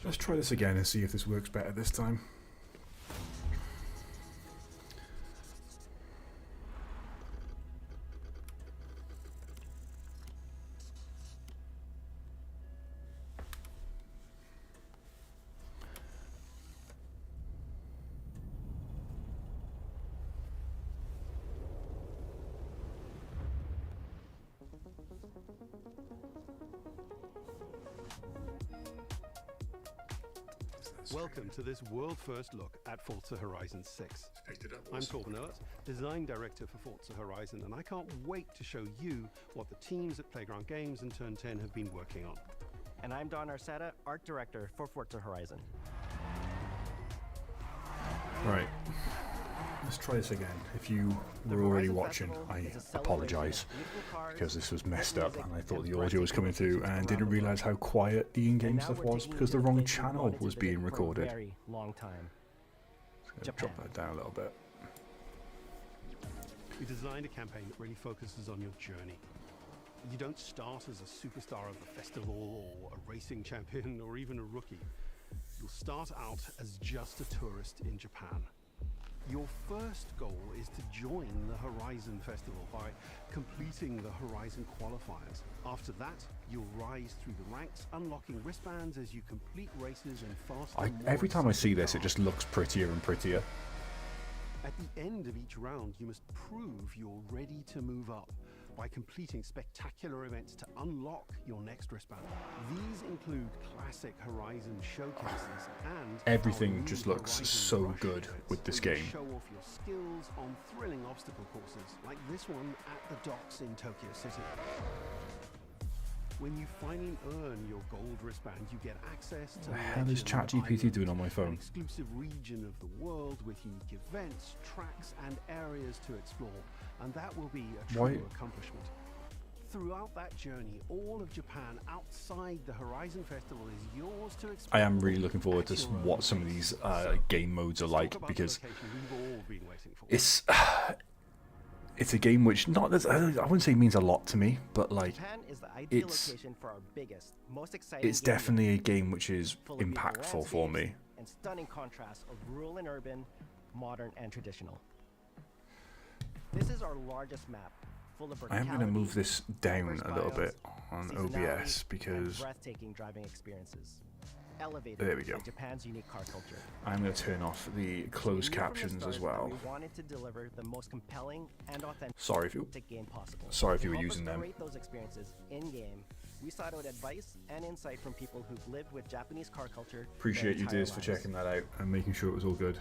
Let's try this again and see if this works better this time. Welcome to this world-first look at Forza Horizon 6. I'm Torben Oert, Design Director for Forza Horizon, and I can't wait to show you what the teams at Playground Games and Turn 10 have been working on. And I'm Don Arceta, Art Director for Forza Horizon. Right. Let's try this again. If you were already watching, I apologise because this was messed up and I thought the audio was coming through and didn't realise how quiet the in-game stuff was because the wrong channel was being recorded. Just drop that down a little bit. We designed a campaign that really focuses on your journey. You don't start as a superstar of the festival or a racing champion or even a rookie. You'll start out as just a tourist in Japan. Your first goal is to join the Horizon Festival by completing the Horizon qualifiers. After that, you'll rise through the ranks, unlocking wristbands as you complete races in faster. Every time I see this, it just looks prettier and prettier. At the end of each round, you must prove you're ready to move up by completing spectacular events to unlock your next wristband. These include classic Horizon showcases and everything just looks so good with this game. Show off your skills on thrilling obstacle courses like this one at the docks in Tokyo City. When you finally earn your gold wristband, you get access to the hell is ChatGPT doing on my phone? An exclusive region of the world with unique events, tracks, and areas to explore, and that will be a true accomplishment. Throughout that journey, all of Japan outside the Horizon Festival is yours to explore. I am really looking forward to what some of these game modes are like because it's a game which I wouldn't say means a lot to me, but like it's definitely a game which is impactful for me. And stunning contrast of rural and urban, modern and traditional. This is our largest map, full of I am going to move this down a little bit on OBS because breathtaking driving experiences. There we go. Japan's unique car culture. I'm going to turn off the closed captions as well. We wanted to deliver the most compelling and authentic game possible. Sorry if you were using them. To rate those experiences in game, we sought out advice and insight from people who've lived with Japanese car culture. Appreciate you, Diz, for checking that out and making sure it was all good.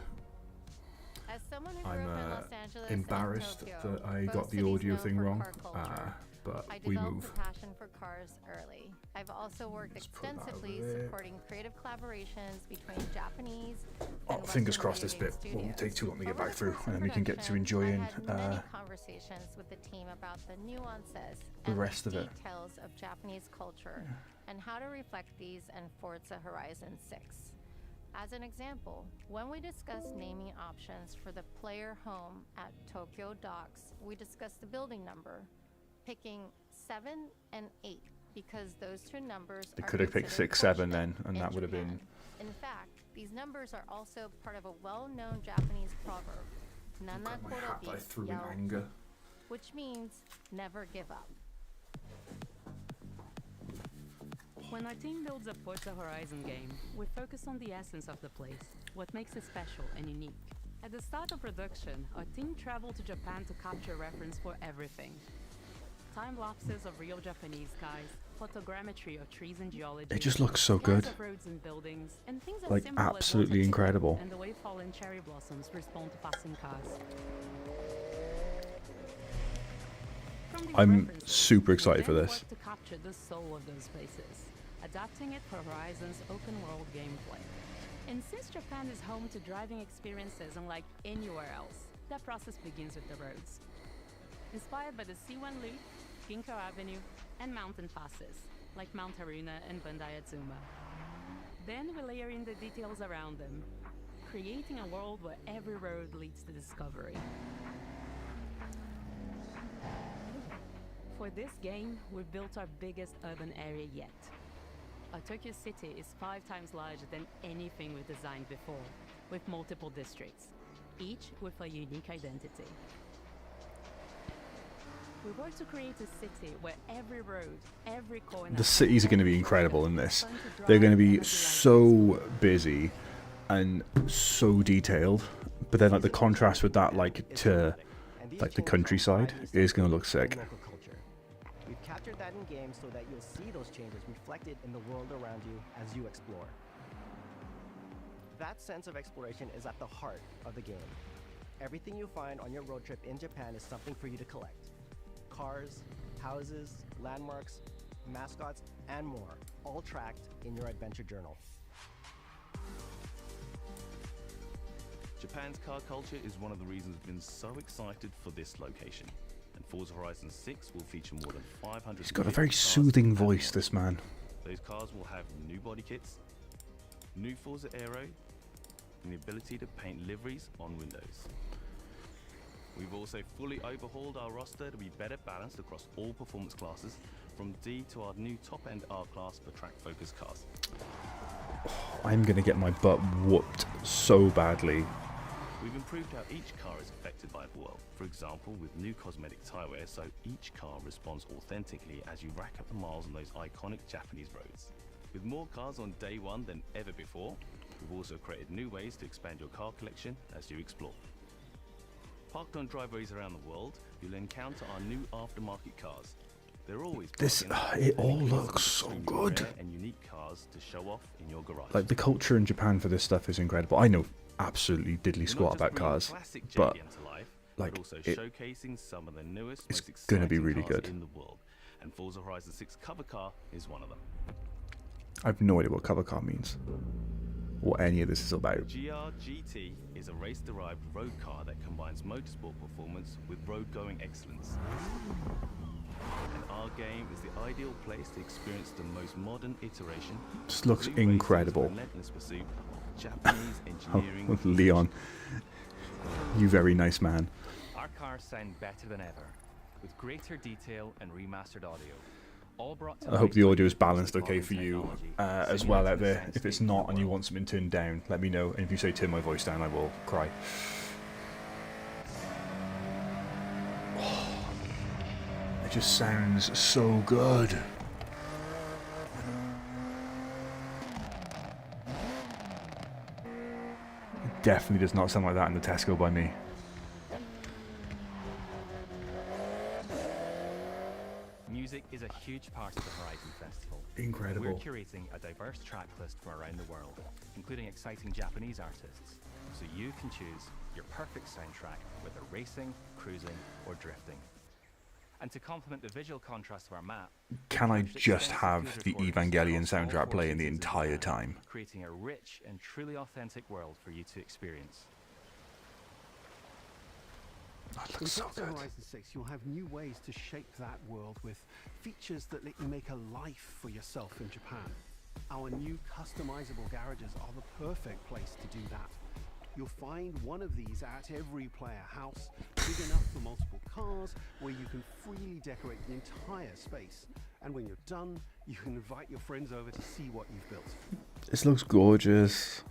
As someone who grew up in Los Angeles Embarrassed and Tokyo, that I both got the cities audio known thing for wrong, car but I we developed move. a passion for cars early. I've also worked extensively supporting creative collaborations between Japanese and fingers crossed this bit won't take too long to get back through, and then we can get to enjoying many conversations with the team about the nuances the and rest of it. details of Japanese culture and how to reflect these in Forza Horizon 6. As an example, when we discussed naming options for the player home at Tokyo Docks, we discussed the building number, picking 7 and 8 because those two numbers They could have picked 6, 7 then, and that would have been. In fact, these numbers are also part of a well-known Japanese proverb, Nanakoro I threw in anger. which means never give up. When our team builds a Forza Horizon game, we focus on the essence of the place, what makes it special and unique. At the start of production, our team traveled to Japan to capture reference for everything. Time lapses of real Japanese skies, photogrammetry of trees and geology. It just looks so good. Of roads and buildings, and things as Like simple as absolutely water incredible. and the way fallen cherry blossoms respond to passing cars. I'm super excited for this. To capture the soul of those places, adapting it for Horizon's open world gameplay. And since Japan is home to driving experiences unlike anywhere else, that process begins with the roads. Inspired by the C1 Loop, Ginkgo Avenue, and mountain passes, like Mount Haruna and Bandai Atsuma. Then we layer in the details around them, creating a world where every road leads to discovery. For this game, we've built our biggest urban area yet. Tokyo City is 5 times larger than anything we've designed before, with multiple districts, each with a unique identity. We work to create a city where every road, every corner... The cities are going to be incredible in this. They're going to be so busy and so detailed, but then like the contrast with that, like to like the countryside, is going to look sick. Local culture. We've captured that in game so that you'll see those changes reflected in the world around you as you explore. That sense of exploration is at the heart of the game. Everything you find on your road trip in Japan is something for you to collect. Cars, houses, landmarks, mascots, and more, all tracked in your adventure journal. Japan's car culture is one of the reasons we've been so excited for this location. And Forza Horizon 6 will feature more than 500... He's got a very soothing voice, this man. Those cars will have new body kits, new Forza Aero, and the ability to paint liveries on windows. We've also fully overhauled our roster to be better balanced across all performance classes, from D to our new top-end R-Class for track-focused cars. I'm going to get my butt whooped so badly. We've improved how each car is affected by the world. For example, with new cosmetic tyre wear, so each car responds authentically as you rack up the miles on those iconic Japanese roads. With more cars on day one than ever before, we've also created new ways to expand your car collection as you explore. Parked on driveways around the world, you'll encounter our new aftermarket cars. They're always This, it all looks so good. rare and unique cars to show off in your garage. Like the culture in Japan for this stuff is incredible. I know absolutely diddly We're squat not just about bringing cars, classic but JDM to life, like, but also it- showcasing some of the newest, it's most gonna be exciting really cars good. in the world. And Forza Horizon 6 cover car is one of them. I have no idea what cover car means. What any of this is about. GR GT is a race-derived road car that combines motorsport performance with road-going excellence. And our game is the ideal place to experience the most modern iteration. Just looks New racing's incredible. relentless pursuit of Japanese engineering. Oh, Leon, you very nice man. Our cars sound better than ever, with greater detail and remastered audio. All brought to I hope life the by audio is advanced balanced okay modern for you technology, as well out simulating the there. If it's soundscape not of and the you world. want something turned down, let me know. And if you say turn my voice down, I will cry. It just sounds so good. It definitely does not sound like that in the Tesco by me. Music is a huge part of the Horizon Festival. Incredible. We're curating a diverse track list from around the world, including exciting Japanese artists, so you can choose your perfect soundtrack, whether racing, cruising, or drifting. And to complement the visual contrast of our map, Can I we've used just extensive have good the recordings Evangelion across all soundtrack 4 playing the cities in entire Japan, time? creating a rich and truly authentic world for you to experience. That In looks so Forza good. Horizon 6, you'll have new ways to shape that world with features that let you make a life for yourself in Japan. Our new customizable garages are the perfect place to do that. You'll find one of these at every player house, big enough for multiple cars, where you can freely decorate the entire space. And when you're done, you can invite your friends over to see what you've built. This looks gorgeous.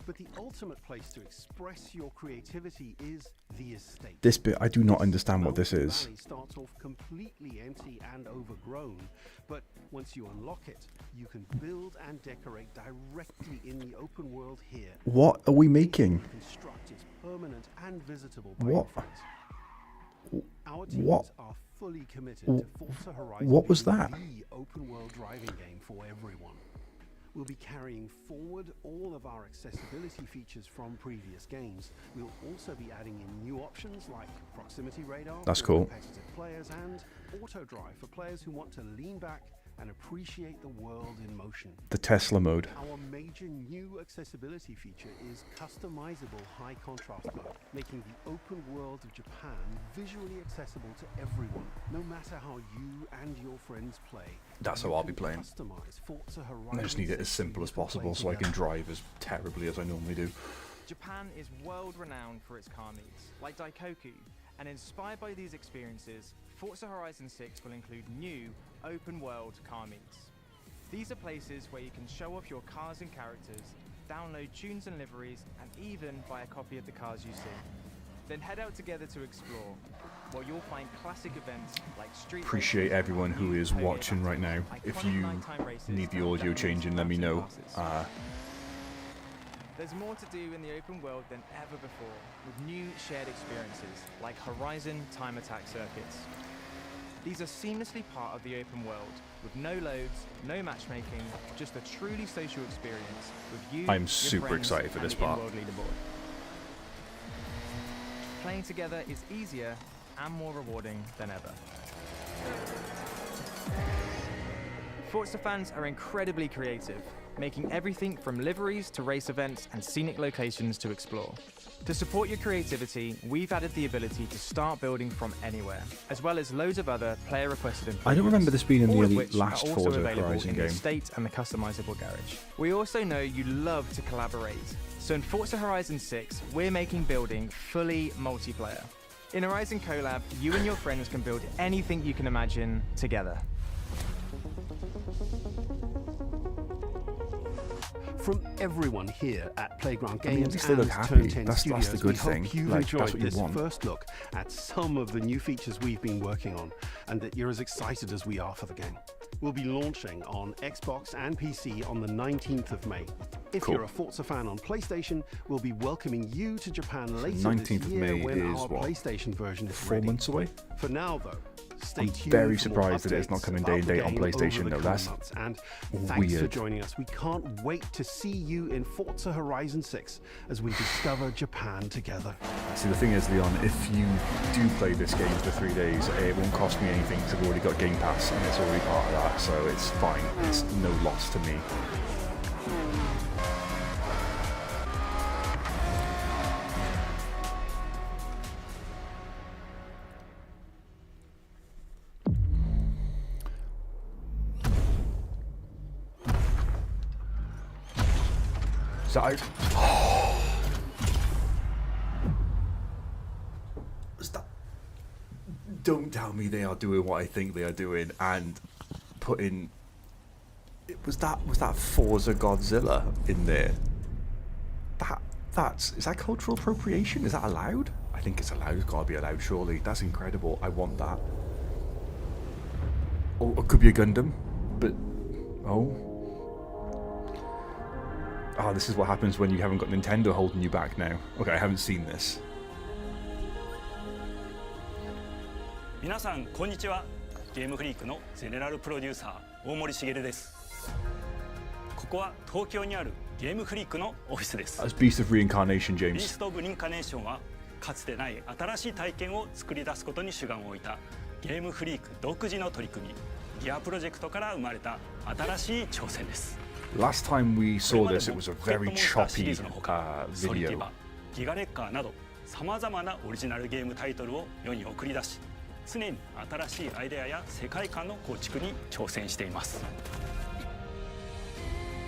But the ultimate place to express your creativity is the estate. This bit, I do not understand what this Mountain is. Valley starts off completely empty and overgrown, but once you unlock it, you can build and decorate directly in the open world here. What are we making? Construct is permanent and visitable by What? your friends. Our teams What? are fully committed W- to Forza Horizon what was being that? the open world driving game for everyone. We'll be carrying forward all of our accessibility features from previous games. We'll also be adding in new options like proximity radar That's for cool. competitive players and auto drive for players who want to lean back and appreciate the world in motion. The Tesla mode. Our major new accessibility feature is customizable high contrast mode, making the open world of Japan visually accessible to everyone, no matter how you and your friends play. That's You how I'll be can playing. customize Forza I just need it as 6 simple as so you can possible play so I can together. drive as terribly as I normally do. Japan is world renowned for its car meets, like Daikoku, and inspired by these experiences, Forza Horizon 6 will include new open world car meets. These are places where you can show off your cars and characters, download tunes and liveries, and even buy a copy of the cars you see. Then head out together to explore, where you'll find classic events like street Appreciate races, everyone who new is podium watching right now. battles, If iconic you nighttime races, need the and audio Japanese changing, let me mountain know. passes. There's more to do in the open world than ever before, with new shared experiences like Horizon Time Attack circuits. These are seamlessly part of the open world, with no loads, no matchmaking, just a truly social experience with you. I'm your super friends, excited for and this the part. in-world leaderboard. Playing together is easier and more rewarding than ever. Forza fans are incredibly creative, making everything from liveries to race events and scenic locations to explore. To support your creativity, we've added the ability to start building from anywhere, as well as loads of other player-requested improvements. I don't remember this being in all of the which last are also Forza available Horizon in the game. estate and the customizable garage. We also know you love to collaborate, so in Forza Horizon 6, we're making building fully multiplayer. In Horizon Collab, you and your friends can build anything you can imagine together. From everyone here at Playground I mean, at Games least they look and happy. Turn 10 That's the Studios, good we hope thing. you've Like, enjoyed that's what you this want. first look at some of the new features we've been working on, and that you're as excited as we are for the game. We'll be launching on Xbox and PC on the 19th of May. If Cool. you're a Forza fan on PlayStation, we'll be welcoming you to Japan later 19th this of year May when is our what? PlayStation version is 4 ready. months away? For now, though, stay I'm tuned very for more surprised that it's not updates coming about day and the date on game PlayStation, over the though. coming That's months. And thanks for weird. joining us. We can't wait to see you in Forza Horizon 6 as we discover Japan together. See, the thing is, Leon, if you do play this game for 3 days, it won't cost me anything because I've already got Game Pass and it's already part of that, so it's fine. It's no loss to me. So Stop. Don't tell me they are doing what I think they are doing and putting. Was that Forza Godzilla in there? Is that cultural appropriation? Is that allowed? I think it's allowed. It's gotta be allowed, surely. That's incredible. I want that. Or it could be a Gundam, but oh, this is what happens when you haven't got Nintendo holding you back now. Okay, I haven't seen this. 皆さんこんにちは。ゲームフリークのゼネラルプロデューサー大森茂です。ここは東京にあるゲームフリークのオフィスです。 That's Beast of Reincarnation, ビー James. スト・オブ・リンカネーションはかつてない新しい体験を作り出すことに主眼を置いたゲームフリーク独自の取り組みギアプロジェクトから生まれた新しい挑戦です。 Last time we これ saw まで this, it も was a ポケット very モンスターシリー choppy ズのほかソリティ video. バ、ギガレッカーなどさまざまなオリジナルゲームタイトルを世に送り出し常に新しいアイデアや世界観の構築に挑戦しています。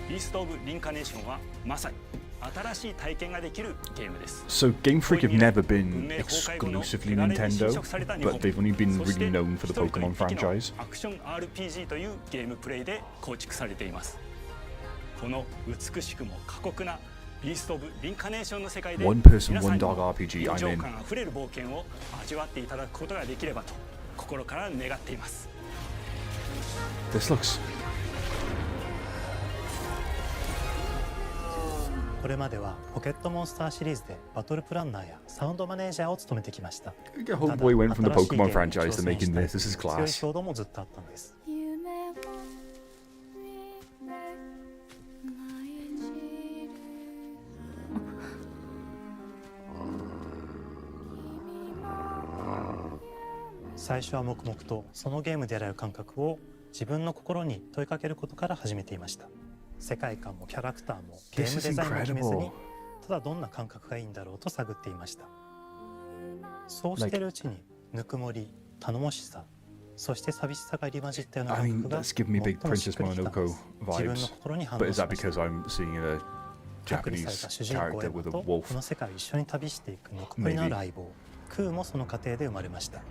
ビースト・オブ・リンカネーションはまさに新しい体験ができるゲームです。 So Game Freak have never been exclusively Nintendo, but they've only been really known for the Pokemon franchise. アクション RPG というゲームプレイで構築されています。この美しくも過酷なビースト・オブ・リンカネーションの世界で One person, 皆さ one んに dog も RPG, 臨 I'm 場 in. 感あふれる冒険を味わっていただくことができればと心から願っています。 This looks. これまではポケットモンスターシリーズでバトルプランナーやサウンドマネージャーを務めてきました。 Homeboy went from the ただ新しい Pokemon ゲームに franchise 挑 to 戦 making したい this. This is 強い class. 衝動もずっとあったんです。最初は黙々とそのゲームである感覚を自分の心に問いかけることから始めていました。世界観もキャラクターもゲームデザインも決めずに、ただどんな感覚がいいんだろうと探っていました。そうしているうちにぬくもり、頼もしさ、そして寂しさが入り混じったような I 感 mean, 覚が that's giving me big 最もしっ Princess くりきたんで Mononoke す。自分の vibes. 心に反 But 応 is し that ました because I'm seeing a 隔離された Japanese 主人公エ character マ with a と wolf? この世界を一緒に旅していくぬくもりのある相棒クーもその過程で生まれました。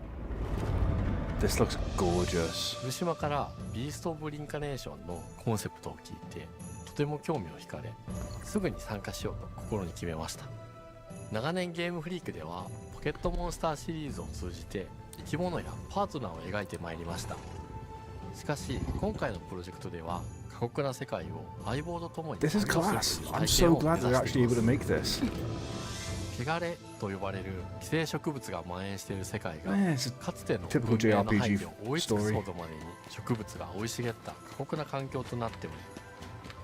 This looks gorgeous. 古島からビースト・オブ・リンカネーションのコンセプトを聞いてとても興味を惹かれ、すぐに参加しようと心に決めました。長年ゲームフリークではポケットモンスターシリーズを通じて生き物やパートナーを描いてまいりました。しかし今回のプロジェクトでは過酷な世界を相棒と共に This is 探索 class. する I'm 体 so 験を glad 目 they're 指して actually いま able to す。 make this. 汚れと呼ばれる寄生植物が蔓延している世界が Yeah, it's a かつての typical 文明の JRPG 廃墟を追い尽くす story. ほどまでに植物が生い茂った過酷な環境となっており、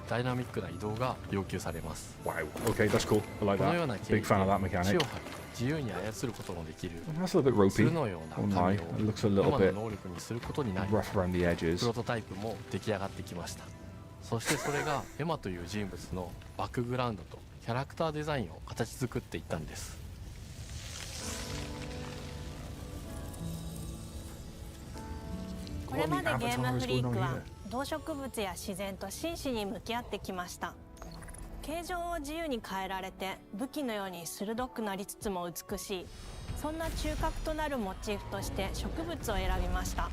ダイナミックな移動が要求されます。 Wow. Okay, that's cool. I like このような that. 経緯 Big fan of that で mechanic. 血を吐き自由に操ることのできる That's a little bit 鶴 ropey. のような Oh 紙 my. を It looks a 今 little の bit 能力にすることになり、 rough around the プ edges. ロトタイプも出来上がってきました。そしてそれがエマという人物のバックグラウンドとキャラクターデザインを形作っていったんです。これまでゲームフリークは動植物や自然と真摯に向き合ってきました。形状を自由に変えられて武器のように鋭くなりつつも美しい、そんな中核となるモチーフとして植物を選びました。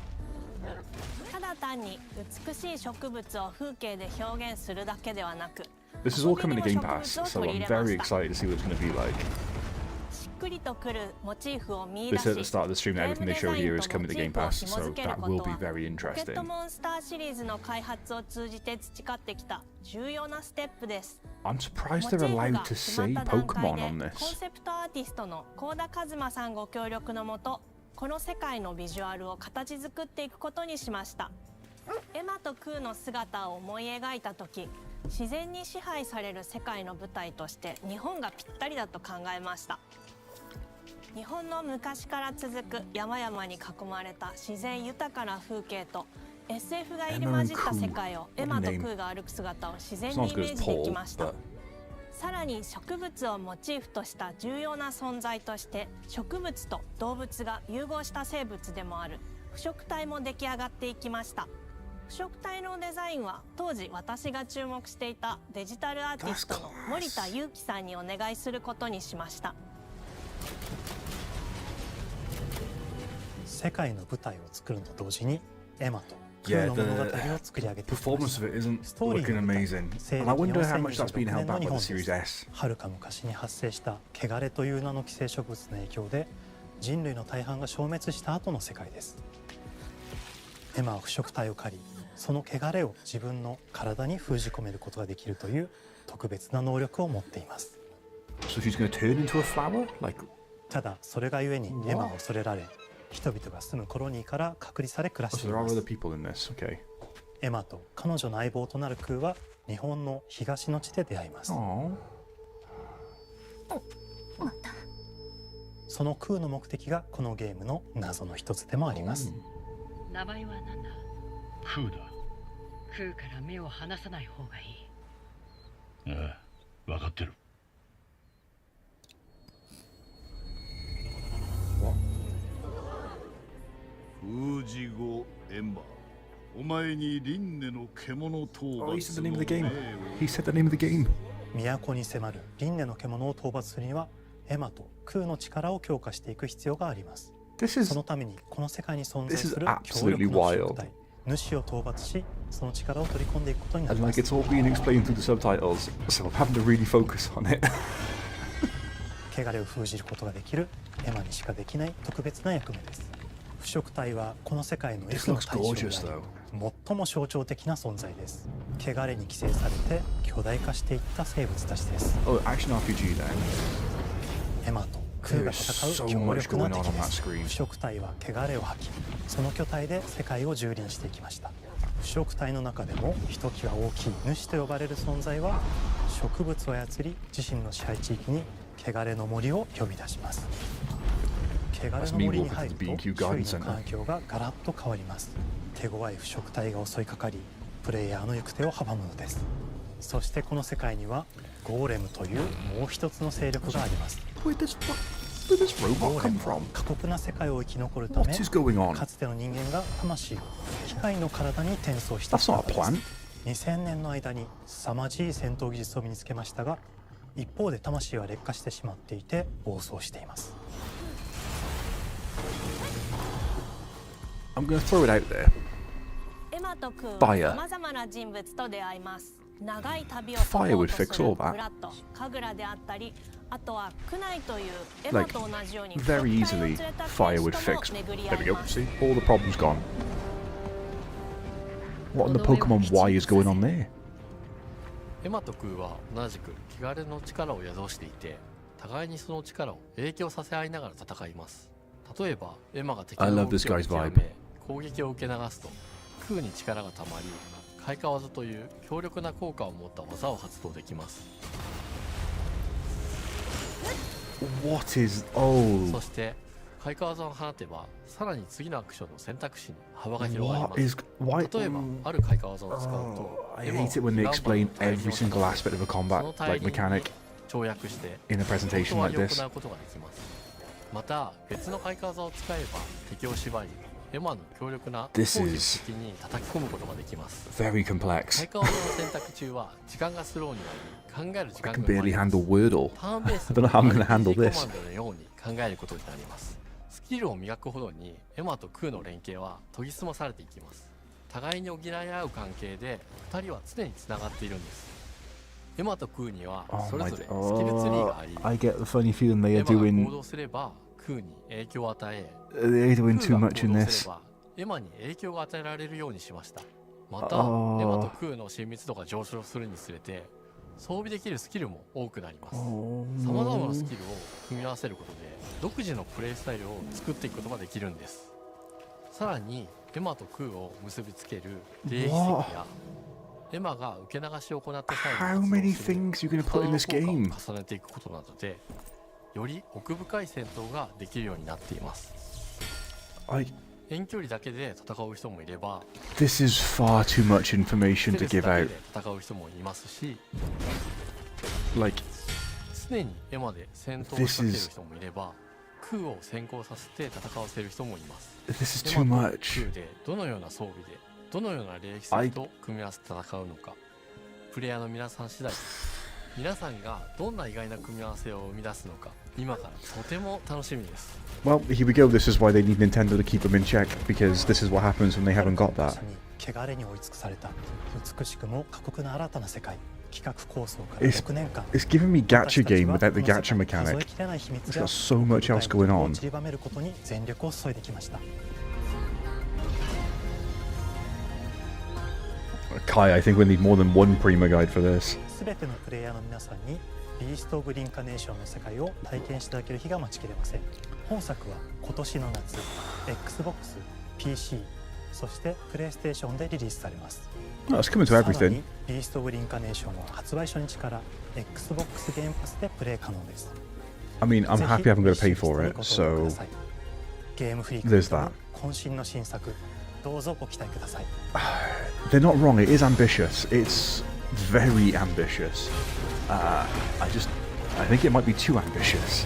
ただ単に美しい植物を風景で表現するだけではなく、 This is all coming to Game Pass, so I'm very excited to see what it's going to be like. しっくりとくるモチーフを見 They 出し、 said at the start of the stream that ゲー everything ム they デ showed ザイ here ン is と coming モ to チー Game フを Pass, 紐 so 付ける that こ will と be は very ポケッ interesting. トモンスターシリーズの開発を通じて培ってきた重要なステップです。 I'm モ surprised チ they're ーフ allowed が to 決ま say った段階 Pokemon で on コン this. セプトアーティストの幸田一馬さんご協力のもと、この世界のビジュアルを形作っていくことにしました。エマとクーの姿を思い描いた時、自然に支配される世界の舞台として日本がぴったりだと考えました。日本の昔から続く山々に囲まれた自然豊かな風景と SF が入り混じった世界をエマとクーが歩く姿を自然にイメージできました。さらに植物をモチーフとした重要な存在として植物と動物が融合した生物でもある腐植体も出来上がっていきました。腐植体のデザインは当時私が注目していたデジタルアーティストの森田裕樹さんにお願いすることにしました。世界の舞台を作るのと同時にエマとク Yeah, ーの物語 the を作り上げていきま performance す。 of it isn't ストーリー looking の舞台 amazing. 西 And I 暦 wonder how much that's been 2026 held 年 back の by 日 the 本 Series で S. す。はるか昔に発生した汚れという名の寄生植物の影響で人類の大半が消滅した後の世界です。エマは腐植体を狩り、その汚れを自分の体に封じ込めることができるという特別な能力を持っています。 So she's going to turn into a flower? Like, ただそれがゆえにエマは恐れられ、人々が住むコロニーから隔離され暮ら oh, して so い there ま are す。 other people in this. Okay. エマと彼女の相棒となるクーは日本の東の地で出会います。 Aww. そのクーの目的がこのゲームの謎の一つでもあります。名前は何だ？クーだ。クーから目を離さない方がいい。ああ、分かってる。封じ子エンバー、お前に輪廻の獣討 Oh, he 伐 said the name の of the game. 命を He said the name of the game. 都に迫る輪廻の獣を討伐するにはエマとクーの力を強化していく必要があります。そのためにこの世界に存在する強力な腐植体、主を討伐し、その力を取り込んでいくことになり And ま like す。 it's all being explained through the subtitles, so I'm having to really focus on it. 汚れを封じることができるエマにしかできない特別な役目です。腐植体はこの世界の F の対象であり、最も象徴的な存在です。汚れに寄生されて巨大化していった生物たちです。 Oh, action RPG then. エマとクーが戦う強力な敵です。腐植体は汚れを吐き、その巨体で世界を蹂躙していきました。腐植体の中でもひときわ大きい主と呼ばれる存在は植物を操り、自身の支配地域に汚れの森を呼び出します。汚れの森に入ると周囲の環境がガラッと変わります。手強い腐植体が襲いかかり、プレイヤーの行く手を阻むのです。そしてこの世界にはゴーレムというもう一つの勢力があります。ゴーレムは過酷な世界を生き残るため、かつての人間が魂を機械の体に転送した姿です。2000年の間に凄まじい戦闘技術を身につけましたが、一方で魂は劣化してしまっていて暴走しています。I'm going to throw it out there. エマとクーは Fire. 様々な人物と出会います。長い旅を Fire サポ would ートす fix る all ブ that. ラッド、神楽であったり、あとはクナイというエマ Like, と同じように very 副隊を連 easily, れた fire 兵 would 士とも fix. 巡り There 合 we い go. ます。 See, all the problems gone. What in the Pokemon Y is going on there? エマとクーは同じく汚れの力を宿していて、互いにその力を影響させ合いながら戦います。例えばエマが敵 I の love 動 this きを guy's 見極 vibe. め攻撃を受け流すと、クーに力がたまり、開花技という強力な効果を持った技を発動できます。 What is... Oh. そして開花技を放てば、さらに次のアクションの選択肢に幅が広がりま What is... す。 Why... 例えば、ある開花技を使うと、 I hate it when they explain every single aspect of a combat, like mechanic, 跳躍して in a presentation like 行 this. うことができます。また別の開花技を使えば敵を縛り、エマの強力な攻 This 撃 is 的に叩き込むことができます。 very complex. 開花技の選択中は時間がスローになり、考える時 I 間 can が生ま barely れます。 handle Wordle. ターンベー I ス don't know how I'm going to handle RPG コ this. マンドのように考えることになります。スキルを磨くほどにエマとクーの連携は研ぎ澄まされていきます。互いに補い合う関係で2人は常につながっているんです。エマとクーには Oh それ my... ぞれスキルツリーがあり、 I get the funny feeling they エ are マが行 doing... 動すればクーに影響を与え、 They're ク doing ー too が much in 行動す this. ればエマに影響が与えられるようにしました。また、エ Oh. マとクーの親密度が上昇するにつれて装備できるスキルも多くなります。 Oh さまざまな no. スキルを組み合わせることで独自のプレイスタイルを作っていくことができるんです。さらにエマとクーを結びつける霊奇跡やエマが受け流しを行った際 How に many things you going to put in this 効果を game? 重ねていくことなどでより奥深い戦闘ができるようになっています。 I... 遠距離だけで戦う人もいれば This is far too much information ステ to ルス give だけ out. で戦う人もいますし、 Like... 常にエマで戦闘を This 仕掛ける is... 人もいればクーを先行させて戦わせる人もいます。 This is エ too マと much. クーでどのような装備でどのような霊気 I... と組み合わせて戦うのか、プレイヤーの皆さん次第です。皆さんがどんな意外な組み合わせを生み出すのか、今からとても楽しみです。 Well, here we go. This is why they need Nintendo to keep them in check, because this is what happens when they haven't got that. 汚れに追い尽くされた美しくも過酷な新たな世界。企画構想から It's, 6年間。 it's giving me gacha game without the gacha mechanic. It's got so much else going on. 散りばめることに全力を注いできました。 Kai, I think we need more than one Prima guide for this. すべてのプレイヤーの皆さんにビースト・オブ・リンカネーションの世界を体験していただける日が待ちきれません。本作は今年の夏 Xbox、PC、そしてプレイステーションでリリースされます。 Oh, it's coming to さら everything. にビースト・オブ・リンカネーションは発売初日から Xbox ゲームパスでプレイ可能です。 I mean, I'm happy I haven't got to pay for it, so ゲームフリーク there's that. 渾身の新作、どうぞご期待ください。 They're not wrong. It is ambitious. It's very ambitious. I think it might be too ambitious.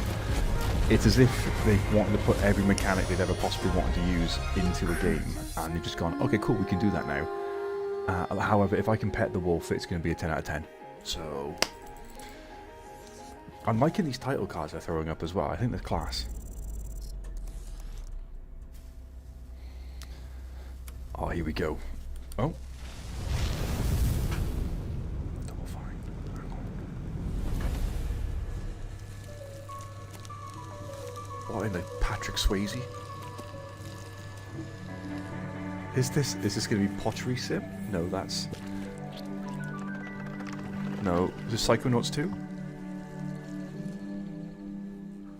It's as if they wanted to put every mechanic they've ever possibly wanted to use into a game, and they've just gone, okay, cool, we can do that now. However, if I can pet the wolf, it's going to be a 10 out of 10. So, I'm liking these title cards they're throwing up as well. I think they're class. Oh, here we go. Oh. Double Fine. What in the Patrick Swayze? Is this going to be Pottery Sim? No, that's... No, is this Psychonauts 2?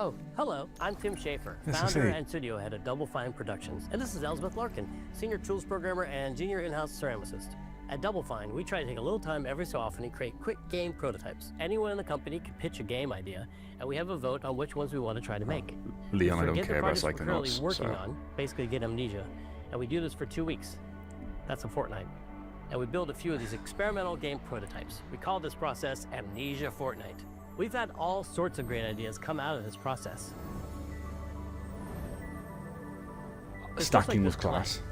Oh, hello. I'm Tim Schafer, Yes, I founder see. and studio head of Double Fine Productions. And this is Elizabeth Larkin, senior tools programmer and junior in-house ceramicist. At Double Fine, we try to take a little time every so often and create quick game prototypes. Anyone in the company can pitch a game idea, and we have a vote on which ones we want to try to make. Leon, I We don't forget the care about projects we're currently Psychonauts, working so... on, basically get amnesia, and we do this for 2 weeks. That's a fortnight. And we build a few of these experimental game prototypes. We call this process Amnesia Fortnight. We've had all sorts of great ideas come out of this process. It's just like Stacking this with class. play.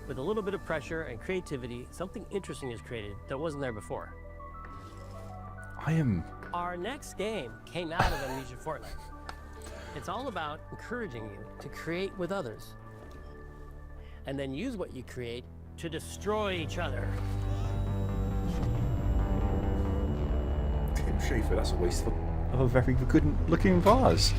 With a little bit of pressure and creativity, something interesting is created that wasn't there before. I am... Our next game came out of Amnesia Fortnight. It's all about encouraging you to create with others. and then use what you create to destroy each other. Tim Schafer, that's a waste of a very good looking vase.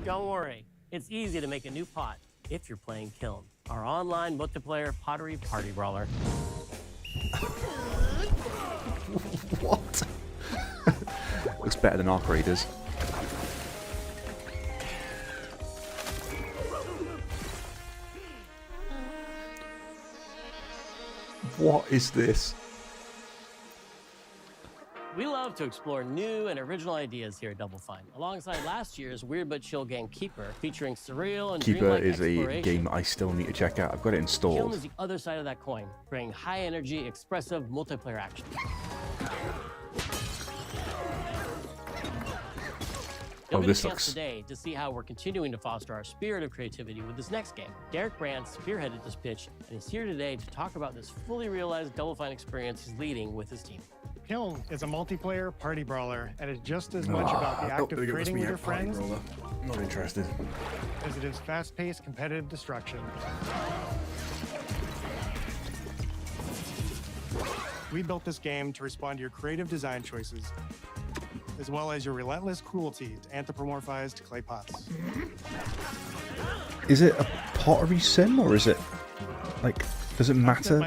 Don't worry, it's easy to make a new pot if you're playing Kiln, our online multiplayer pottery party brawler. What? Looks better than Arc Raiders. What is this? We love to explore new and original ideas here at Double Fine, alongside last year's Weird But Chill game Keeper, featuring surreal and Keeper dreamlike is a exploration. game I still need to check out. I've got it Kiln installed. is the other side of that coin, bringing high energy, expressive multiplayer action. You'll Oh, get this a chance looks... today to see how we're continuing to foster our spirit of creativity with this next game. Derek Brandt spearheaded this pitch, and he's here today to talk about this fully realized Double Fine experience he's leading with his team. Kiln is a multiplayer party brawler, and it's just as much about the act of creating with your friends Not interested. as it is fast-paced competitive destruction. We built this game to respond to your creative design choices, as well as your relentless cruelty to anthropomorphized clay pots. Is it a pottery sim, or is it like, does it matter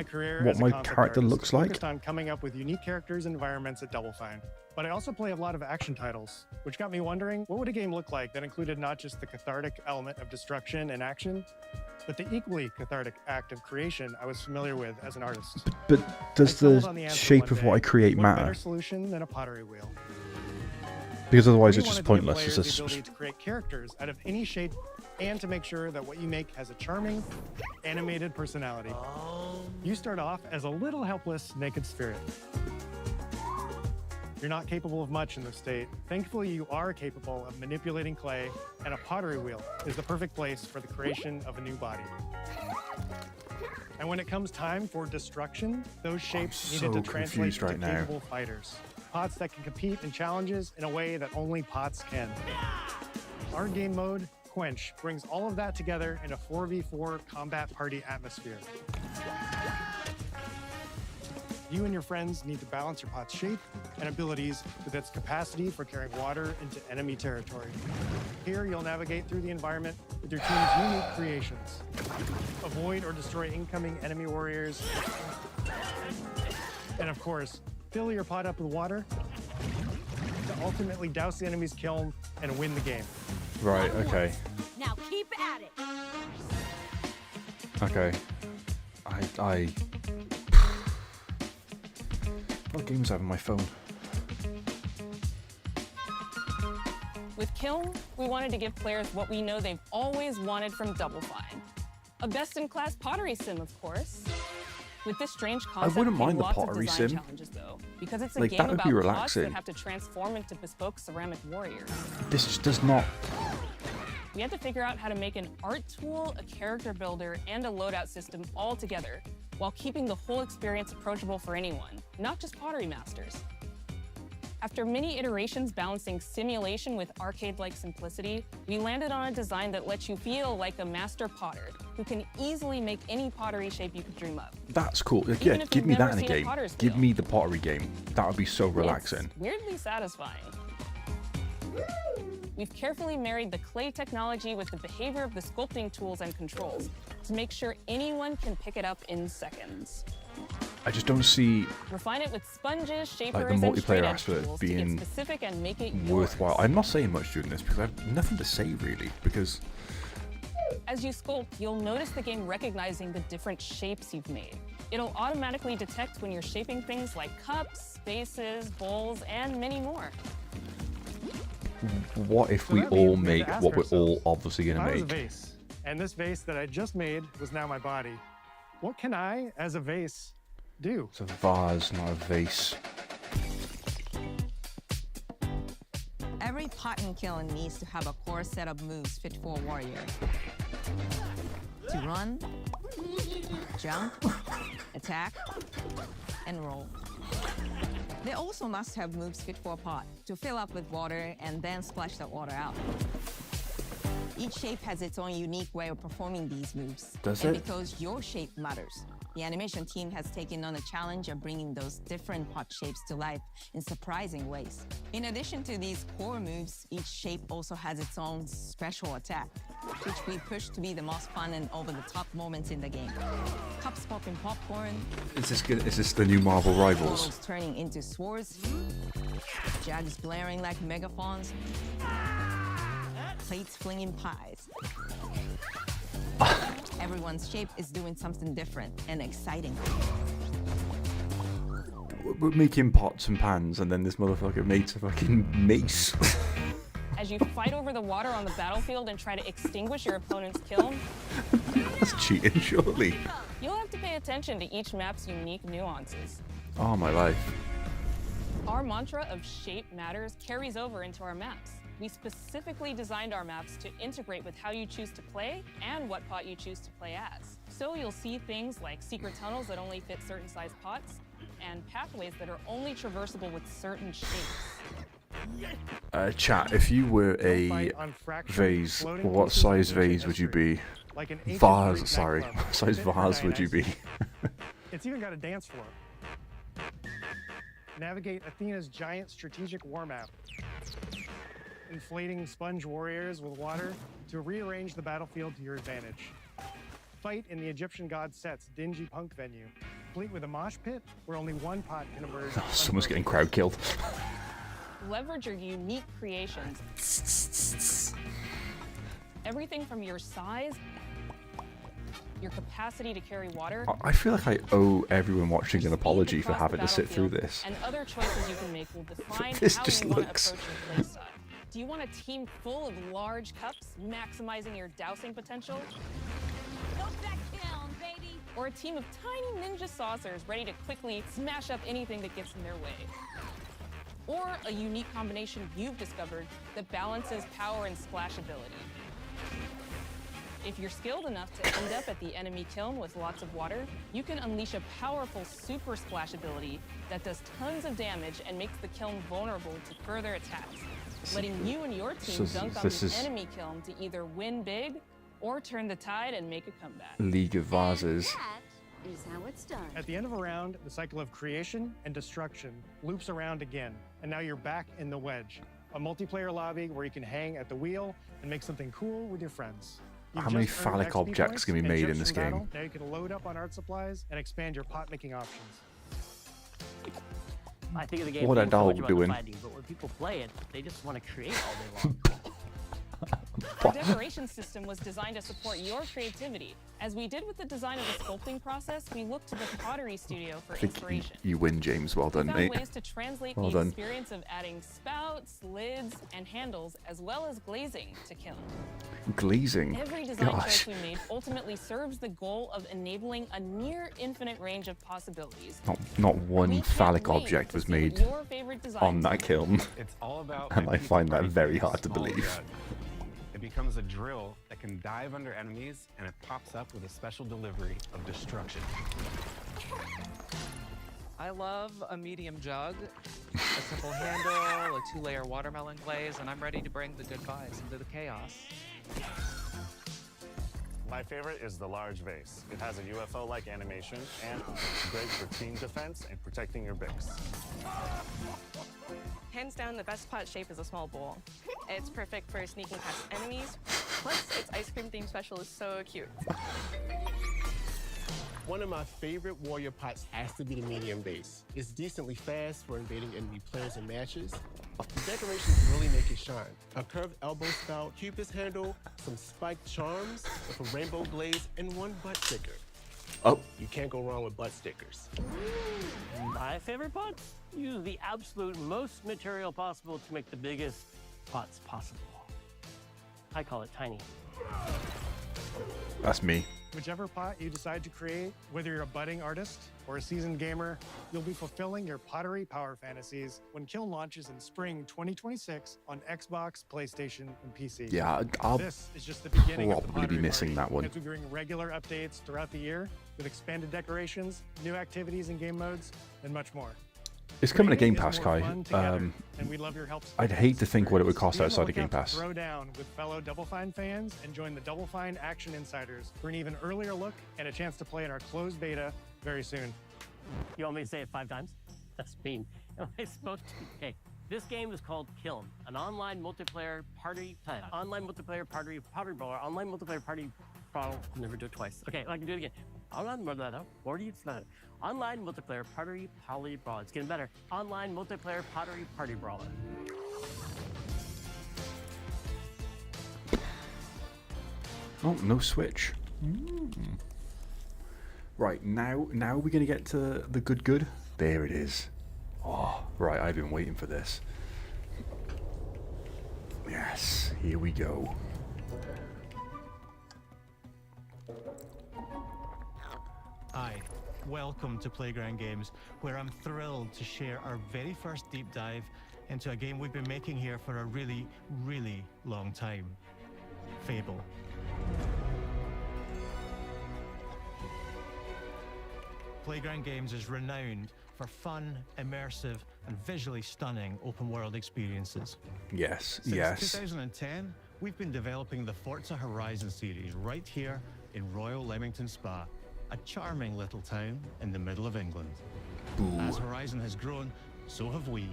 what my character looks like? Focused on coming up with unique characters and environments at Double Fine. But I also play a lot of action titles, which got me wondering, what would a game look like that included not just the cathartic element of destruction and action, but the equally cathartic act of creation I was familiar with as an artist? But does I stumbled on the answer shape one of what I day. create What matter? better solution than a pottery wheel? Because otherwise We it's just wanted to give pointless. It's players just... the ability to create characters out of any shape, and to make sure that what you make has a charming, animated personality. You start off as a little helpless, naked spirit. You're not capable of much in this state. Thankfully, you are capable of manipulating clay, and a pottery wheel is the perfect place for the creation of a new body. And when it comes time for destruction, those shapes needed so to translate confused right into now. capable fighters. Pots that can compete in challenges in a way that only pots can. Our game mode, Quench, brings all of that together in a 4v4 combat party atmosphere. You and your friends need to balance your pot's shape and abilities with its capacity for carrying water into enemy territory. Here, you'll navigate through the environment with your team's unique creations. Avoid or destroy incoming enemy warriors. And of course, fill your pot up with water to ultimately douse the enemy's kiln and win the game. Right, okay. Now keep at it. Okay. What games I have on my phone? With Kiln, we wanted to give players what we know they've always wanted from Double Fine. A best-in-class pottery sim, of course. With this strange concept, wouldn't mind the lots of pottery design sim. challenges, though, because it's a Like, game that would about be pots relaxing. that have to transform into bespoke ceramic warriors. This just does not... We had to figure out how to make an art tool, a character builder, and a loadout system all together, while keeping the whole experience approachable for anyone, not just pottery masters. After many iterations balancing simulation with arcade-like simplicity, we landed on a design that lets you feel like a master potter, who can easily make any pottery shape you could dream of. That's cool. Like, Even yeah, if give you've me never that in a seen a game. potter's Give wheel. me the pottery game. That would be so relaxing. It's weirdly satisfying. We've carefully married the clay technology with the behavior of the sculpting tools and controls to make sure anyone can pick it up in seconds. I just don't see Refine it with sponges, shapers, like the and multiplayer straight-edge aspect tools to get being specific and make it yours. worthwhile. I'm not saying much during this because I have nothing to say really, because As you sculpt, you'll notice the game recognizing the different shapes you've made. It'll automatically detect when you're shaping things like cups, vases, bowls, and many more. what if So we that means all we have make to ask what we're all ourselves, obviously going if to I was a make? vase, and this vase that I just made was now my body. What can I, as a vase, do? It's a vase, not a vase. Every pot and kiln needs to have a core set of moves fit for a warrior. To run, jump, attack, and roll. They also must have moves fit for a pot to fill up with water and then splash that water out. Each shape has its own unique way of performing these moves. Does and it? because your shape matters, the animation team has taken on the challenge of bringing those different pot shapes to life in surprising ways. In addition to these core moves, each shape also has its own special attack, which we push to be the most fun and over-the-top moments in the game. Cups popping popcorn. Is this the new Marvel Rivals? Portals turning into swords. Jugs blaring like megaphones. Plates flinging pies. Everyone's shape is doing something different and exciting. We're making pots and pans, and then this motherfucker makes a fucking mace. As you fight over the water on the battlefield and try to extinguish your opponent's kiln, That's cheating, surely. you'll have to pay attention to each map's unique nuances. Oh my life. Our mantra of shape matters carries over into our maps. We specifically designed our maps to integrate with how you choose to play and what pot you choose to play as. So you'll see things like secret tunnels that only fit certain size pots, and pathways that are only traversable with certain shapes. Chat, if you were a vase, what size vase would you be? Like an ancient Vase, Greek sorry. nightclub. What size Fit for vase would you be? It's even got a dance floor. Navigate Athena's giant strategic war map. Inflating sponge warriors with water to rearrange the battlefield to your advantage. Fight in the Egyptian god Set's dingy punk venue, complete with a mosh pit where only one pot can emerge. Someone's getting crowd killed. Leverage your unique creations. Everything from your size, your capacity to carry water, I feel like I owe everyone watching an apology for across having the to sit through battlefield, this. and other choices you can make will define This how just you want to looks- approach your playstyle. Do you want a team full of large cups, maximizing your dousing potential? Or a team of tiny ninja saucers ready to quickly smash up anything that gets in their way? Or a unique combination you've discovered that balances power and splashability? If you're skilled enough to end up at the enemy kiln with lots of water, you can unleash a powerful super splash ability that does tons of damage and makes the kiln vulnerable to further attacks, letting you and your team dunk on the enemy kiln to either win big or turn the tide and make a comeback. League of Vases. Is how it's done. At the end of a round, the cycle of creation and destruction loops around again, and now you're back in the wedge, a multiplayer lobby where you can hang at the wheel and make something cool with your friends. You've How many just earned phallic XP objects points can be and made chips in this from battle. game? Now you can load up on art supplies and expand your pot making options. I think of the game What a being so much dog about doing. the fighting, but when people play it, they just want to create all day long. Our decoration system was designed to support your creativity. As we did with the design of the sculpting process, we looked to the Pottery Studio for I think inspiration. you win, James. Well We done, found mate. ways to translate Well the done. experience of adding spouts, lids, and handles, as well as glazing to kiln. Glazing. Every design Gosh. choice we made ultimately serves the goal of enabling a near infinite range of possibilities. Not one phallic wait object to was see made what your favorite designs on that kiln. It's all about And my I pizza find that party very being a hard to small believe. jug. It becomes a drill that can dive under enemies, and it pops up with a special delivery of destruction. I love a medium jug, a simple handle, a 2-layer watermelon glaze, and I'm ready to bring the good vibes into the chaos. My favorite is the large vase. It has a UFO-like animation and it's great for team defense and protecting your Bix. Hands down, the best pot shape is a small bowl. It's perfect for sneaking past enemies. Plus, its ice cream theme special is so cute. One of my favorite warrior pots has to be the medium base. It's decently fast for invading enemy players and matches. The decorations really make it shine. A curved elbow spout, cupid's handle, some spiked charms with a rainbow glaze, and one butt sticker. Oh. You can't go wrong with butt stickers. My favorite pots use the absolute most material possible to make the biggest pots possible. I call it tiny. That's me. Whichever pot you decide to create, whether you're a budding artist or a seasoned gamer, you'll be fulfilling your pottery power fantasies when Kiln launches in spring 2026 on Xbox, PlayStation, and PC. Yeah, I'll This is just the beginning of the probably be pottery missing party, that one. as we bring regular updates throughout the year with expanded decorations, new activities and game modes, and much more. It's coming to Game Gaming Pass, is more Kai. fun together, and we'd love your help I'd hate to think what it would cost Be on the outside of Game lookout Pass. for Throwdown with fellow Double Fine fans and join the Double Fine Action Insiders for an even earlier look and a chance to play in our closed beta very soon. You want me to say it 5 times? That's mean. Am I supposed to? Okay. This game is called Kiln, an online multiplayer party brawler, online multiplayer brawler. Never do it twice. Okay, I can do it again. Online multiplayer party brawler. It's getting better. Online multiplayer party brawler. Oh, no Switch. Right, now we're going to get to the good. There it is. Oh, right, I've been waiting for this. Yes, here we go. Hi, welcome to Playground Games, where I'm thrilled to share our very first deep dive into a game we've been making here for a really, really long time. Fable. Playground Games is renowned for fun, immersive, and visually stunning open-world experiences. Yes, Since yes. 2010, we've been developing the Forza Horizon series right here in Royal Leamington Spa, a charming little town in the middle of England. Ooh. As Horizon has grown, so have we.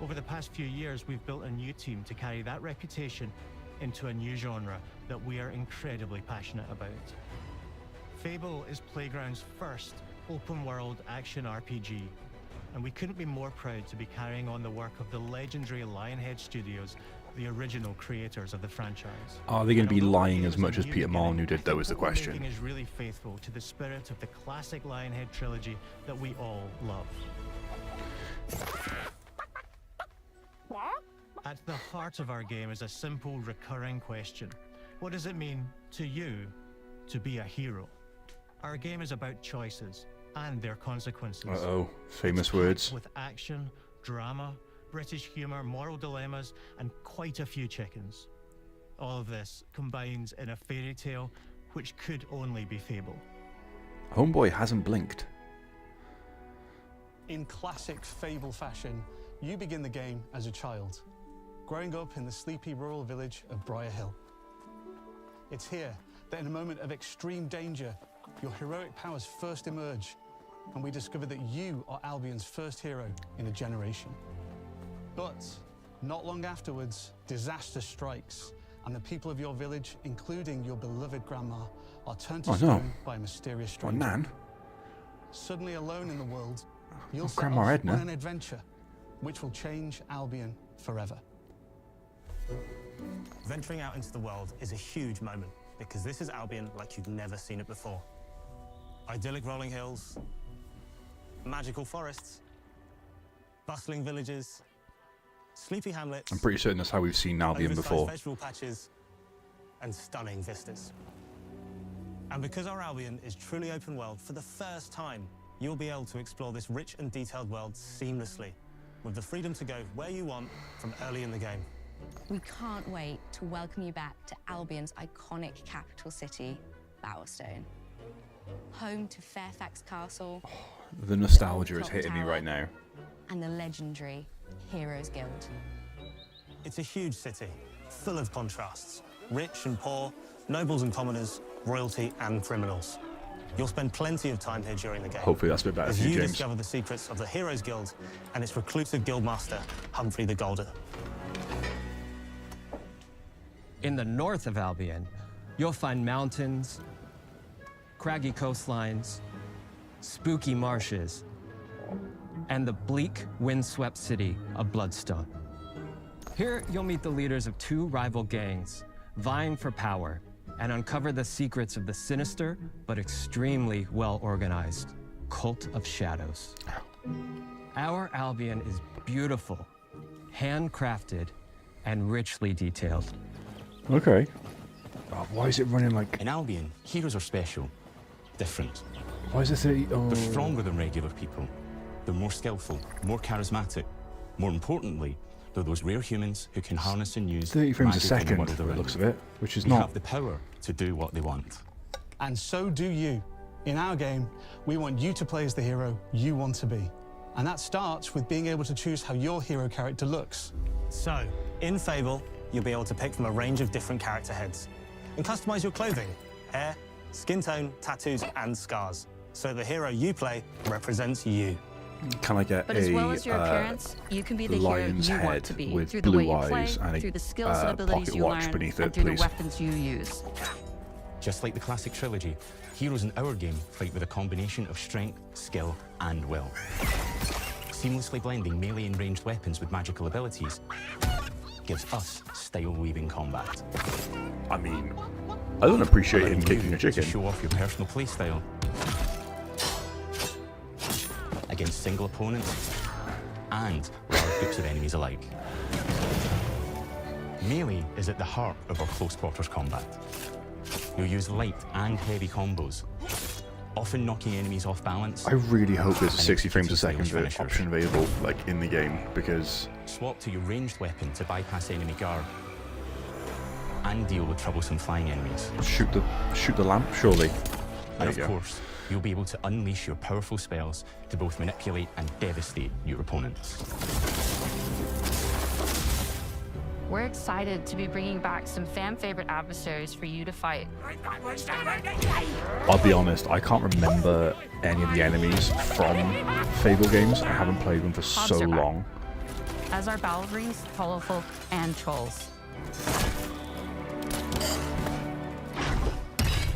Over the past few years, we've built a new team to carry that reputation into a new genre that we are incredibly passionate about. Fable is Playground's first open-world action RPG, and we couldn't be more proud to be carrying on the work of the legendary Lionhead Studios, the original creators of the franchise. Are they going to be lying as much as Peter Molyneux did, though, is the What we're question. making is really faithful to the spirit of the classic Lionhead trilogy that we all love. At the heart of our game is a simple, recurring question. What does it mean to you to be a hero? Our game is about choices and their consequences. Uh-oh, famous words. With action, drama, British humour, moral dilemmas, and quite a few chickens. All of this combines in a fairy tale which could only be Fable. Homeboy hasn't blinked. In classic Fable fashion, you begin the game as a child, growing up in the sleepy rural village of Briar Hill. It's here that in a moment of extreme danger, your heroic powers first emerge, and we discover that you are Albion's first hero in a generation. But not long afterwards, disaster strikes, and the people of your village, including your beloved grandma, are turned to stone by a mysterious stranger. Nan. Suddenly alone in the world, you'll set Grandma off Edna. on an adventure which will change Albion forever. Venturing out into the world is a huge moment because this is Albion like you've never seen it before. Idyllic rolling hills, magical forests, bustling villages, sleepy hamlets. I'm pretty certain that's how we've seen Albion oversized before. vegetable patches, and stunning vistas. And because our Albion is truly open world, for the first time, you'll be able to explore this rich and detailed world seamlessly, with the freedom to go where you want from early in the game. We can't wait to welcome you back to Albion's iconic capital city, Bowerstone. Home to Fairfax Castle. The nostalgia is hitting me right now. And the legendary Heroes Guild. It's a huge city, full of contrasts. Rich and poor, nobles and commoners, royalty and criminals. You'll spend plenty of time here during the game. Hopefully that's a bit better as for you, you James. discover the secrets of the Heroes Guild and its reclusive guildmaster, Humphrey the Golden. In the north of Albion, you'll find mountains, craggy coastlines, spooky marshes, and the bleak, windswept city of Bloodstone. Here, you'll meet the leaders of two rival gangs, vying for power, and uncover the secrets of the sinister but extremely well-organized Cult of Shadows. Our Albion is beautiful, handcrafted, and richly detailed. Okay. Oh, why is it running like... In Albion, heroes are special, different. Why is it 30... Oh. They're stronger than regular people. They're more skillful, more charismatic. More importantly, they're those rare humans who can harness and use 30 frames a magic in the second, world by the around looks them. of it, which is They not... have the power to do what they want. And so do you. In our game, we want you to play as the hero you want to be. And that starts with being able to choose how your hero character looks. So, in Fable, you'll be able to pick from a range of different character heads and customize your clothing, hair, skin tone, tattoos, and scars. So the hero you play represents you. Can I get But as well as your appearance, you can be the hero lion's you want head to be with through the way blue you play, eyes and through the a skills and abilities pocket you watch learn, beneath and it, through please? the weapons you use. Just like the classic trilogy, heroes in our game fight with a combination of strength, skill, and will. Seamlessly blending melee and ranged weapons with magical abilities gives us style-weaving combat. I mean, I don't appreciate him kicking a chicken. To show off your personal playstyle against single opponents and large groups of enemies alike. Melee is at the heart of our close quarters combat. You'll use light and heavy combos, often knocking enemies off balance. I really hope there's a and 60 frames a second executing finishers. option available, like, in the game, because... Swap to your ranged weapon to bypass enemy guard and deal with troublesome flying enemies. Shoot the lamp, surely. And There of you go. course, you'll be able to unleash your powerful spells to both manipulate and devastate your opponents. We're excited to be bringing back some fan-favorite adversaries for you to fight. I'll be honest, I can't remember any of the enemies from Fable games. I haven't played them for so Observer. long. As are Balverines, Hollowfolk, and Trolls.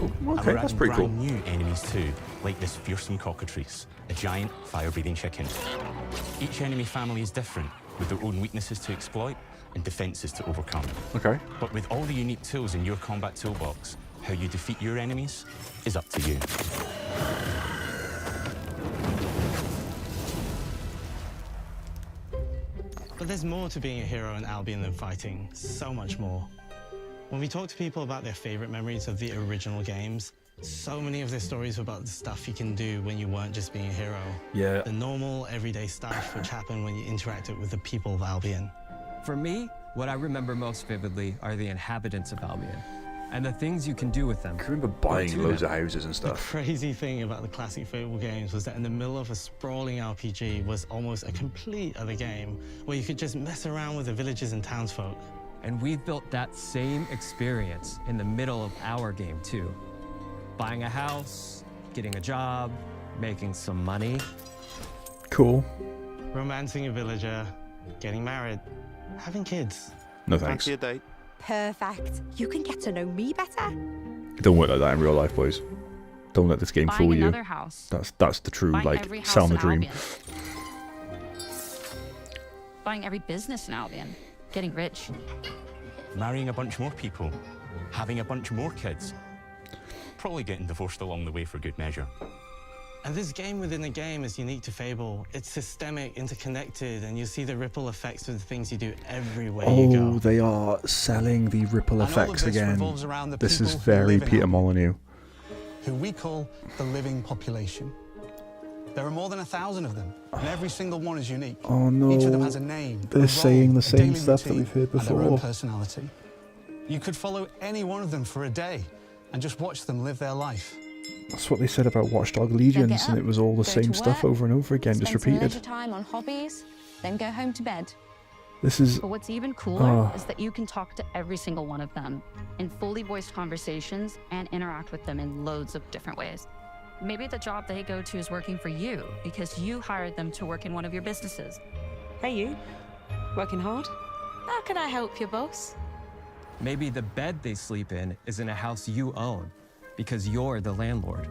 Okay, And we're that's adding pretty cool. brand new enemies too, like this fearsome cockatrice, a giant fire-breathing chicken. Each enemy family is different, with their own weaknesses to exploit and defenses to overcome. Okay. But with all the unique tools in your combat toolbox, how you defeat your enemies is up to you. But there's more to being a hero in Albion than fighting, so much more. When we talk to people about their favorite memories of the original games, so many of their stories were about the stuff you can do when you weren't just being a hero. Yeah. The normal, everyday stuff which happened when you interacted with the people of Albion. For me, what I remember most vividly are the inhabitants of Albion and the things you can do with them. I remember buying loads of houses and The stuff. crazy thing about the classic Fable games was that in the middle of a sprawling RPG was almost a complete other game where you could just mess around with the villages and townsfolk. And we've built that same experience in the middle of our game too. Buying a house, getting a job, making some money. Cool. Romancing a villager, getting married, having kids. No thanks. Fancy a date? Perfect. You can get to know me better. It don't work like that in real life, boys. Don't let this game Buying fool you. another house. That's the true, Buying like, every house selling the in dream. Albion. Buying every business in Albion. Getting rich. Marrying a bunch more people, having a bunch more kids, probably getting divorced along the way for good measure. And this game within a game is unique to Fable. It's systemic, interconnected, and you see the ripple effects of the things you do everywhere you go. Oh, they are selling the ripple And all of effects this again. revolves around the This is people who very live in Peter Albion. Molyneux. Who we call the living population. There are more than 1,000 of them, and every single one is unique. Oh no. Each of them has a name, They're a role, saying the a same daily stuff that routine, we've heard and their own before. personality. You could follow any one of them for a day and just watch them live their life. That's what they said about Watchdog Legions, and it was all the go same to stuff work, over and over again, just Spend some leisure repeated. time on hobbies, then go home to bed. This is... But what's even cooler Oh. is that you can talk to every single one of them in fully voiced conversations and interact with them in loads of different ways. Maybe the job they go to is working for you because you hired them to work in one of your businesses. Hey, you. Working hard? How can I help you, boss? Maybe the bed they sleep in is in a house you own because you're the landlord.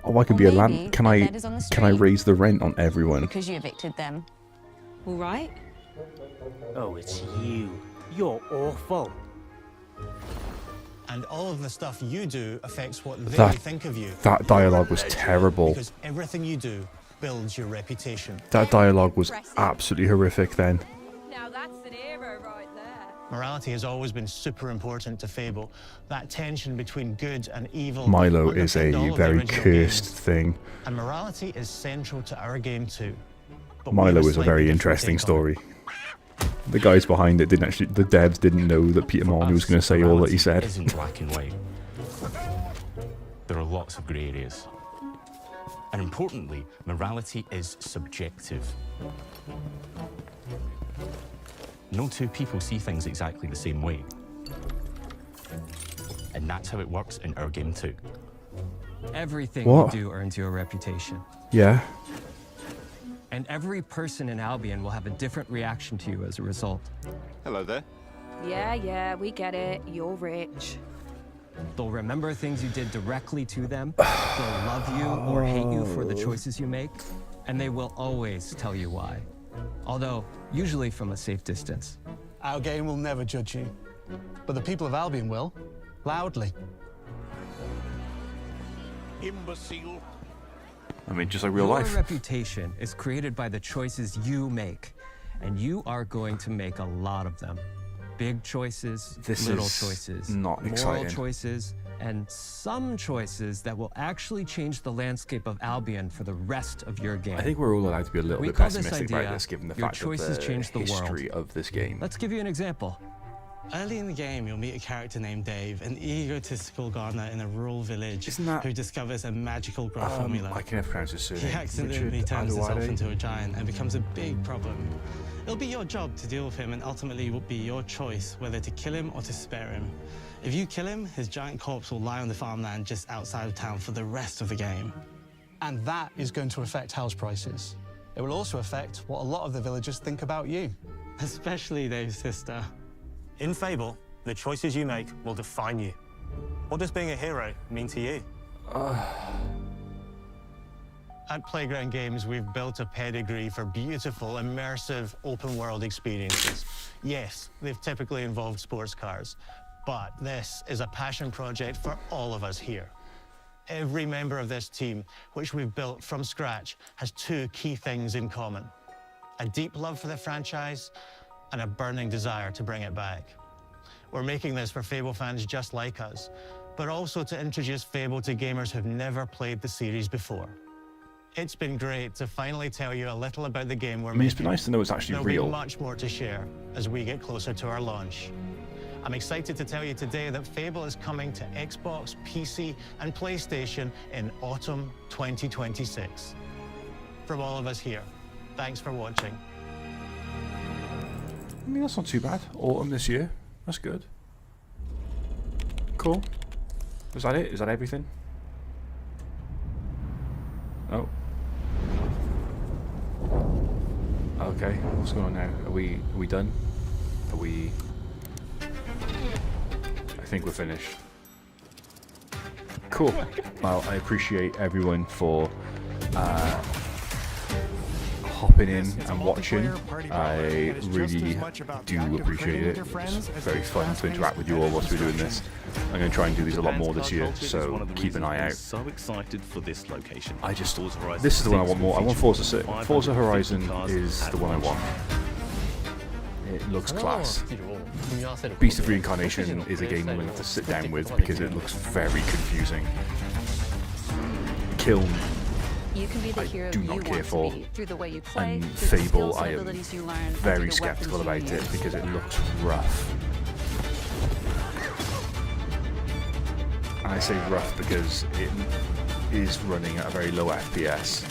Oh, I can Or be a maybe land. Can the I? bed is on the Can I street. raise the rent on everyone? Because you evicted them. All right. Oh, it's you. You're awful. And all of the stuff you do affects what they That- think of you. that dialogue was terrible. Because everything you do builds your reputation. That dialogue was absolutely horrific. Then Now that's an hero right there. Morality has always been super important to Fable. That tension between good and evil. Milo is underpinned all a of the very original cursed games. thing. And morality is central to our game too. But we Milo have is a slightly very different interesting take on it. story. The guys behind it didn't actually. The devs didn't know that Peter Molyneux was going to say all that he said. Isn't black and white. There are lots of grey areas. And importantly, morality is subjective. No two people see things exactly the same way. And that's how it works in our game too. Everything What? you do earns you a reputation. Yeah. And every person in Albion will have a different reaction to you as a result. Hello there. Yeah, we get it. You're rich. They'll remember things you did directly to them, they'll love you or hate you for the choices you make, and they will always tell you why. Although, usually from a safe distance. Our game will never judge you, but the people of Albion will, loudly. Imbecile. I mean, just like real life. Your reputation is created by the choices you make, and you are going to make a lot of them. Big choices, This little is choices, not moral exciting. choices, and some choices that will actually change the landscape of Albion for the rest of your game. I think we're all allowed to be a little We bit call this pessimistic about idea, this, given the your fact of choices the change the world. history of this game. Let's give you an example. Early in the game, you'll meet a character named Dave, an egotistical gardener in a rural village who discovers a magical growth formula. I can never pronounce his surname. He accidentally Richard turns himself Aduade? into a giant and becomes a big problem. It'll be your job to deal with him, and ultimately it will be your choice whether to kill him or to spare him. If you kill him, his giant corpse will lie on the farmland just outside of town for the rest of the game. And that is going to affect house prices. It will also affect what a lot of the villagers think about you. Especially Dave's sister. In Fable, the choices you make will define you. What does being a hero mean to you? At Playground Games, we've built a pedigree for beautiful, immersive, open-world experiences. Yes, they've typically involved sports cars, but this is a passion project for all of us here. Every member of this team, which we've built from scratch, has two key things in common: a deep love for the franchise and a burning desire to bring it back. We're making this for Fable fans just like us, but also to introduce Fable to gamers who've never played the series before. It's been great to finally tell you a little about the game we're I mean, it's making. been nice to know it's actually There'll real. be much more to share as we get closer to our launch. I'm excited to tell you today that Fable is coming to Xbox, PC, and PlayStation in autumn 2026. From all of us here, thanks for watching. I mean, that's not too bad. Autumn this year. That's good. Cool. Was that it? Is that everything? Oh. Okay, what's going on now? Are we done? Are we... I think we're finished. Cool. Well, I appreciate everyone for hopping in and watching. I really do appreciate it. It's very fun to interact with you all whilst we're doing this. I'm going to try and do these a lot more this year, so keep an eye out. So excited for this location. This is the one I want more. I want Forza Horizon is the one I want. It looks class. Beast of Reincarnation is a game I'm going to have to sit down with because it looks very confusing. Kiln, You can be the hero do you not want care to for. be through the way you play, And through the Fable, skills I and am abilities you learn, and very through the skeptical weapons about you it use. because it looks rough. And I say rough because it is running at a very low FPS,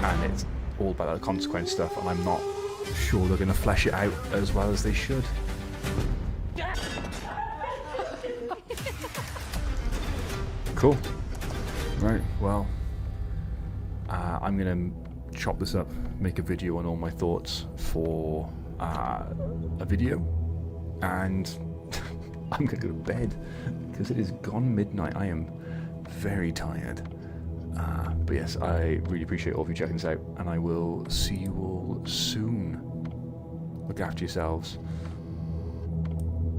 and it's all about the consequence stuff, and I'm not sure they're going to flesh it out as well as they should. Cool. Right, well, I'm going to chop this up, make a video on all my thoughts for a video, and I'm going to go to bed because it is gone midnight. I am very tired. But yes, I really appreciate all of you checking this out, and I will see you all soon. Look after yourselves.